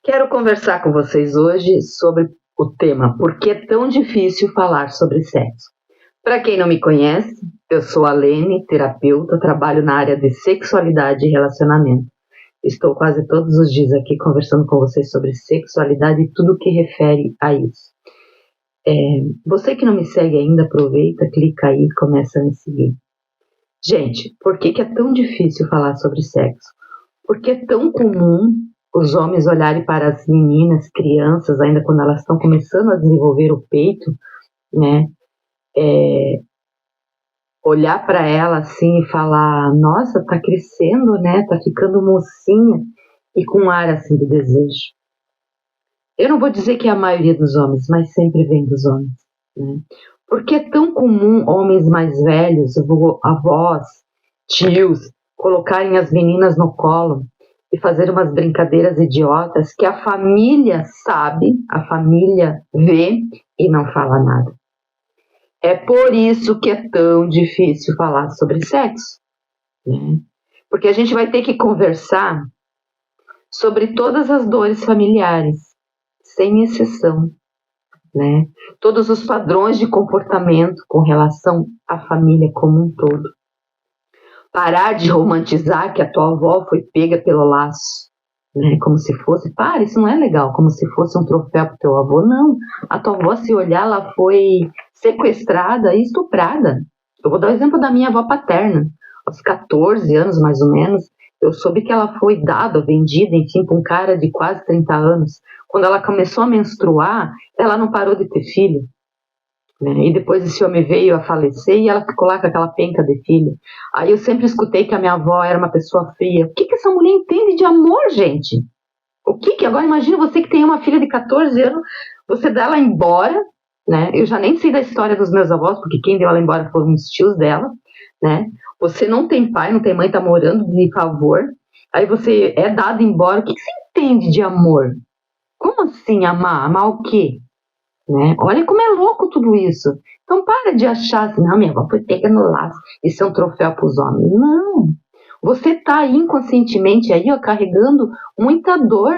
Quero conversar com vocês hoje sobre o tema Por que é tão difícil falar sobre sexo? Para quem não me conhece, eu sou a Lene, terapeuta, trabalho na área de sexualidade e relacionamento. Estou quase todos os dias aqui conversando com vocês sobre sexualidade e tudo o que refere a isso. Você que não me segue ainda, aproveita, clica aí e começa a me seguir. Gente, por que é tão difícil falar sobre sexo? Porque é tão comum os homens olharem para as meninas, crianças, ainda quando elas estão começando a desenvolver o peito, né? Olhar para ela assim e falar, nossa, tá crescendo, né? Tá ficando mocinha, e com um ar assim de desejo. Eu não vou dizer que é a maioria dos homens, mas sempre vem dos homens, né? Porque é tão comum homens mais velhos, avós, tios, colocarem as meninas no colo e fazer umas brincadeiras idiotas que a família sabe, a família vê e não fala nada. É por isso que é tão difícil falar sobre sexo, né? Porque a gente vai ter que conversar sobre todas as dores familiares, sem exceção, né? Todos os padrões de comportamento com relação à família como um todo. Parar de romantizar que a tua avó foi pega pelo laço, né? Como se fosse, isso não é legal, como se fosse um troféu pro teu avô. Não, a tua avó, se olhar, ela foi sequestrada e estuprada. Eu vou dar o exemplo da minha avó paterna. Aos 14 anos, mais ou menos, eu soube que ela foi dada, vendida, enfim, para um cara de quase 30 anos. Quando ela começou a menstruar, ela não parou de ter filho, né? E depois esse homem veio a falecer e ela ficou lá com aquela penca de filho. Aí eu sempre escutei que a minha avó era uma pessoa fria. O que essa mulher entende de amor, gente? Agora imagina você que tem uma filha de 14 anos, você dá ela embora, né? Eu já nem sei da história dos meus avós, porque quem deu ela embora foram os tios dela, né? Você não tem pai, não tem mãe, tá morando de favor. Aí você é dado embora. O que você entende de amor? Como assim amar? Amar o quê? Né? Olha como é louco tudo isso. Então para de achar assim, não, minha avó foi pega no laço, isso é um troféu para os homens. Não. Você está inconscientemente aí, ó, carregando muita dor.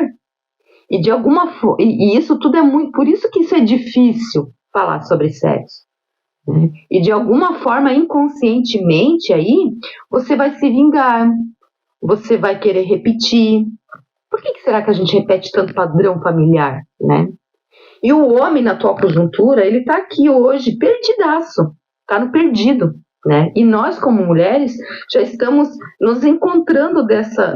E de alguma forma, e isso tudo é muito, por isso que isso é difícil falar sobre sexo. Né? E de alguma forma, inconscientemente aí, você vai se vingar, você vai querer repetir. Por que será que a gente repete tanto padrão familiar, né? E o homem, na atual conjuntura, ele tá aqui hoje perdidaço, tá no perdido, né? E nós, como mulheres, já estamos nos encontrando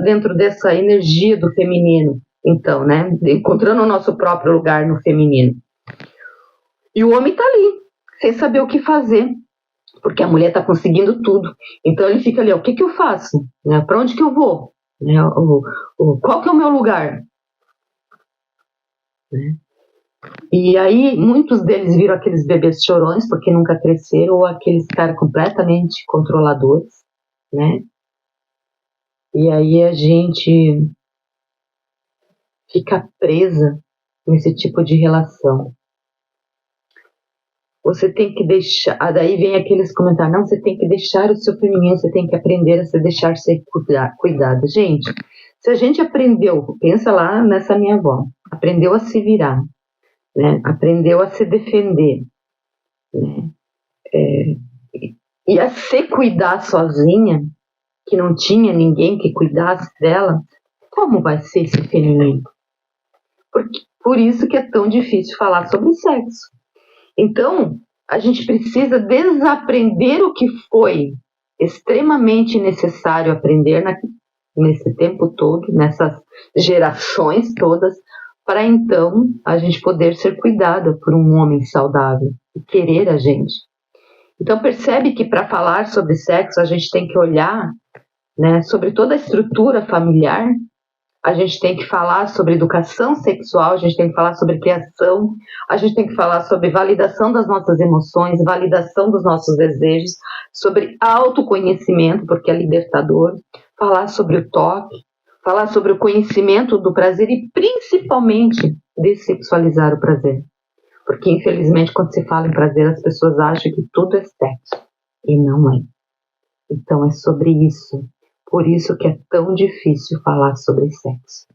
dentro dessa energia do feminino, então, né? Encontrando o nosso próprio lugar no feminino. E o homem tá ali, sem saber o que fazer, porque a mulher tá conseguindo tudo. Então ele fica ali, ó, o que eu faço? Né? Para onde que eu vou? Né? Qual que é o meu lugar? Né? E aí, muitos deles viram aqueles bebês chorões porque nunca cresceram, ou aqueles caras completamente controladores, né? E aí a gente fica presa nesse tipo de relação. Você tem que deixar, daí vem aqueles comentários, não, você tem que deixar o seu feminino, você tem que aprender a se deixar ser cuidado. Gente, se a gente aprendeu, pensa lá nessa minha avó, aprendeu a se virar, né? Aprendeu a se defender, né? E a se cuidar sozinha, que não tinha ninguém que cuidasse dela, como vai ser esse feminino? Por isso que é tão difícil falar sobre sexo. Então, a gente precisa desaprender o que foi extremamente necessário aprender nesse tempo todo, nessas gerações todas, para então a gente poder ser cuidada por um homem saudável e querer a gente. Então percebe que para falar sobre sexo a gente tem que olhar, né, sobre toda a estrutura familiar, a gente tem que falar sobre educação sexual, a gente tem que falar sobre criação, a gente tem que falar sobre validação das nossas emoções, validação dos nossos desejos, sobre autoconhecimento, porque é libertador, falar sobre o toque, falar sobre o conhecimento do prazer e principalmente dessexualizar o prazer. Porque, infelizmente, quando se fala em prazer, as pessoas acham que tudo é sexo. E não é. Então, é sobre isso. Por isso que é tão difícil falar sobre sexo.